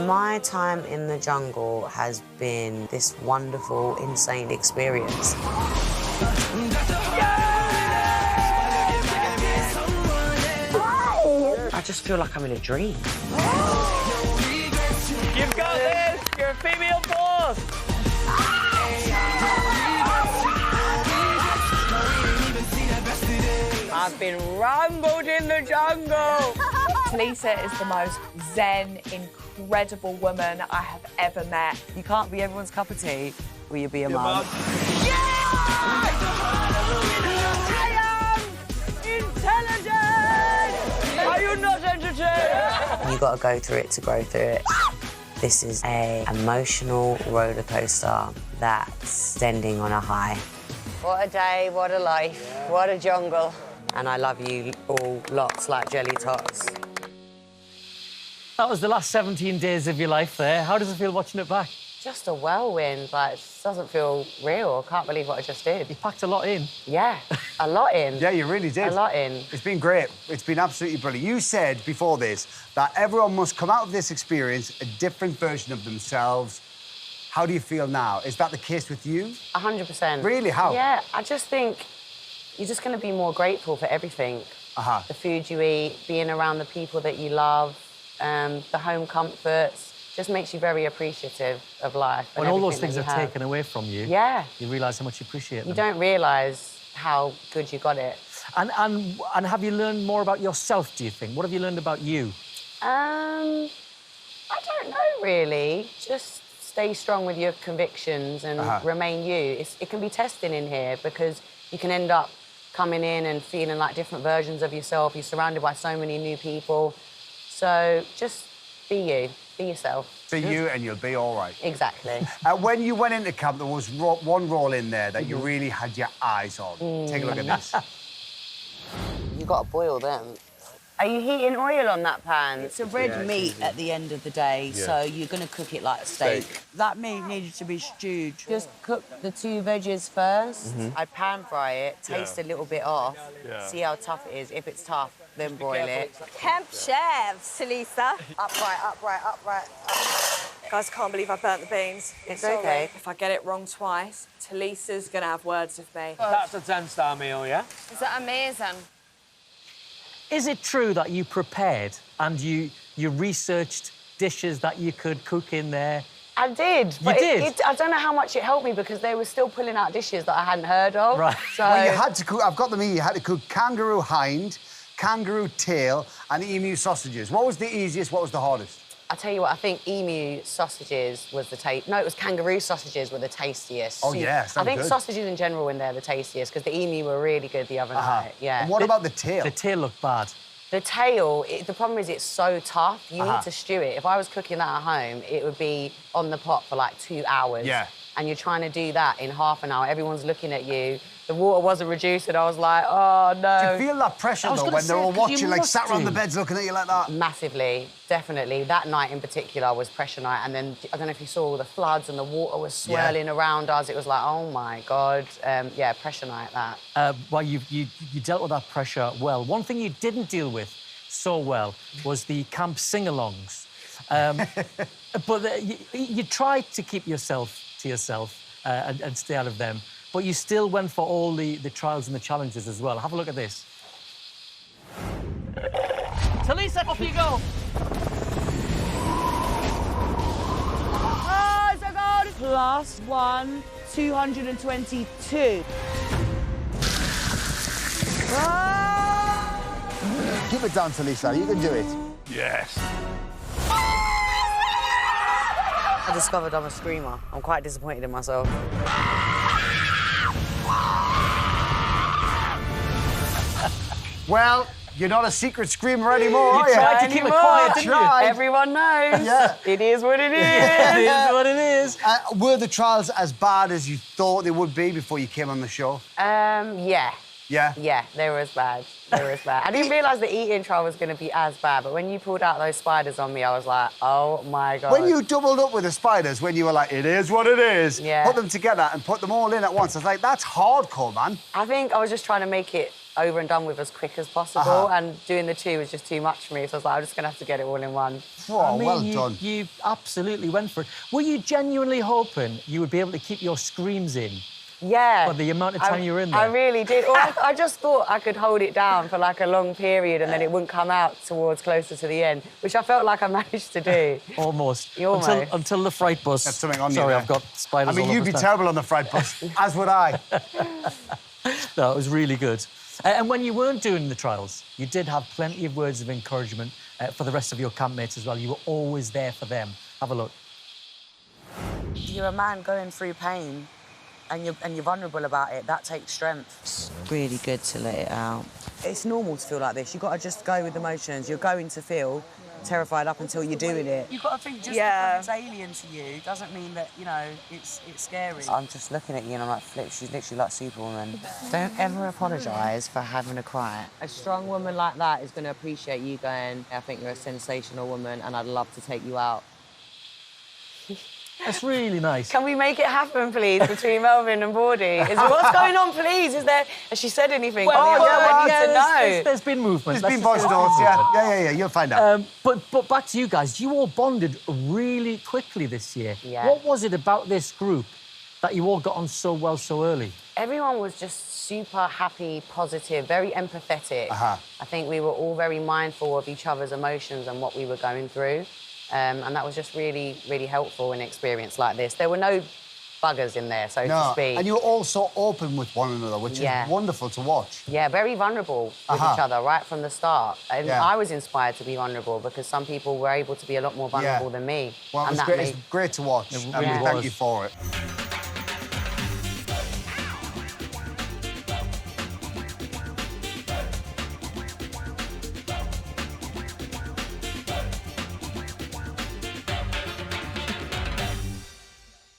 My time in the jungle has been this wonderful, insane experience. I just feel like I'm in a dream. You've got this! You're a female boss! I've been rumbled in the jungle! Tulisa is the most zen, incredible woman I have ever met. You can't be everyone's cup of tea, will you be a mum? Are you not entertained? You got to go through it to grow through it. This is a emotional roller coaster that's ending on a high. What a day, what a life, what a jungle. And I love you all lots like jelly tots. That was the last 17 days of your life there. How does it feel watching it back? Just a whirlwind, like, it doesn't feel real. I can't believe what I just did. You packed a lot in. Yeah, a lot in. Yeah, you really did. A lot in. It's been great. It's been absolutely brilliant. You said before this that everyone must come out of this experience a different version of themselves. How do you feel now? Is that the case with you? 100%. Really? How? Yeah, I just think you're just going to be more grateful for everything. The food you eat, being around the people that you love, the home comforts. Just makes you very appreciative of life. When all those things are taken away from you, yeah, you realise how much you appreciate them. You don't realise how good you got it. And have you learned more about yourself, do you think? What have you learned about you? I don't know, really. Just stay strong with your convictions and remain you. It can be testing in here because you can end up coming in and feeling like different versions of yourself. You're surrounded by so many new people. So just be you. Be yourself. Be you and you'll be all right. Exactly. When you went into camp, there was one role in there that you really had your eyes on. Take a look at this. You got to boil them. Are you heating oil on that pan? It's a red meat at the end of the day, so you're going to cook it like a steak. That meat needed to be stewed. Just cook the 2 veggies first. I pan fry it, taste a little bit off, see how tough it is. If it's tough, then broil it. Camp chefs, Tulisa. Upright, upright, upright. Guys, I can't believe I burnt the beans. It's okay. If I get it wrong twice, Tulisa's gonna have words with me. That's a 10-star meal, yeah? Is that amazing? Is it true that you prepared and you researched dishes that you could cook in there? I did. You did? I don't know how much it helped me because they were still pulling out dishes that I hadn't heard of. Right. So... Well, you had to cook, I've got them here, you had to cook kangaroo hind, kangaroo tail and emu sausages. What was the easiest, what was the hardest? I tell you what, I think emu sausages was the taste. No, it was kangaroo sausages were the tastiest. Oh, yes, I think good. sausages in general when they're the tastiest because the emu were really good the other night. Yeah. And what about the tail? The tail looked bad. The tail, the problem is it's so tough. You need to stew it. If I was cooking that at home, it would be on the pot for like 2 hours. Yeah. And you're trying to do that in half an hour. Everyone's looking at you. The water wasn't reduced, and I was like, oh, no. Do you feel that pressure, though, when they're all watching, like, sat around the bed? beds looking at you like that? Massively, definitely. That night in particular was pressure night, and then, I don't know if you saw all the floods and the water was swirling around us. It was like, oh, my God. Yeah, pressure night, that. Well, you dealt with that pressure well. One thing you didn't deal with so well was the camp sing-alongs. But you tried to keep yourself to yourself and stay out of them, but you still went for all the trials and the challenges as well. Have a look at this. Tulisa, off you go. Oh, it's a gold. Plus 1, 222. Keep it down, Tulisa. You can do it. Yes. I discovered I'm a screamer. I'm quite disappointed in myself. Well, you're not a secret screamer anymore, are you? Tried to keep it quiet, didn't you? Everyone knows. Yeah. It is what it is. It is what it is. Were the trials as bad as you thought they would be before you came on the show? Yeah. Yeah? Yeah, they were as bad. They were as bad. I didn't realise the eating trial was going to be as bad, but when you pulled out those spiders on me, I was like, oh, my God. When you doubled up with the spiders, when you were like, it is what it is, Yeah. put them together and put them all in at once, I was like, that's hardcore, man. I think I was just trying to make it over and done with as quick as possible, and doing the 2 was just too much for me, so I was like, I'm just going to have to get it all in one. Oh, I mean, well done. You absolutely went for it. Were you genuinely hoping you would be able to keep your screams in? Yeah. For the amount of time you were in there? I really did. Or I just thought I could hold it down for like a long period and then it wouldn't come out towards closer to the end, which I felt like I managed to do. Almost. Almost. Until the fright bus. That's something on you Sorry, there. I've got spiders I mean, all you'd over be the terrible on the fright bus, as would I. No, it was really good. And when you weren't doing the trials, you did have plenty of words of encouragement for the rest of your campmates as well. You were always there for them. Have a look. You're a man going through pain and you're vulnerable about it. That takes strength. It's really good to let it out. It's normal to feel like this. You've got to just go with emotions. You're going to feel terrified up until you're doing it. You've got to think just because it's alien to you doesn't mean that, you know, it's scary. I'm just looking at you and I'm like, Flip, she's literally like Superwoman. Don't ever apologise for having a cry. A strong woman like that is going to appreciate you going, I think you're a sensational woman and I'd love to take you out. That's really nice. Can we make it happen, please, between Melvin and Bordy? What's going on, please? Has she said anything? Well, I need to know. There's been movement. There's been voice notes, yeah. You'll find out. But back to you guys. You all bonded really quickly this year. Yeah. What was it about this group that you all got on so well so early? Everyone was just super happy, positive, very empathetic. I think we were all very mindful of each other's emotions and what we were going through. And that was just really, really helpful in an experience like this. There were no buggers in there, so to speak. And you were all so open with one another, which is wonderful to watch. Yeah, very vulnerable with each other right from the start. And I was inspired to be vulnerable because some people were able to be a lot more vulnerable than me. Well, it's great to watch. Thank you for it.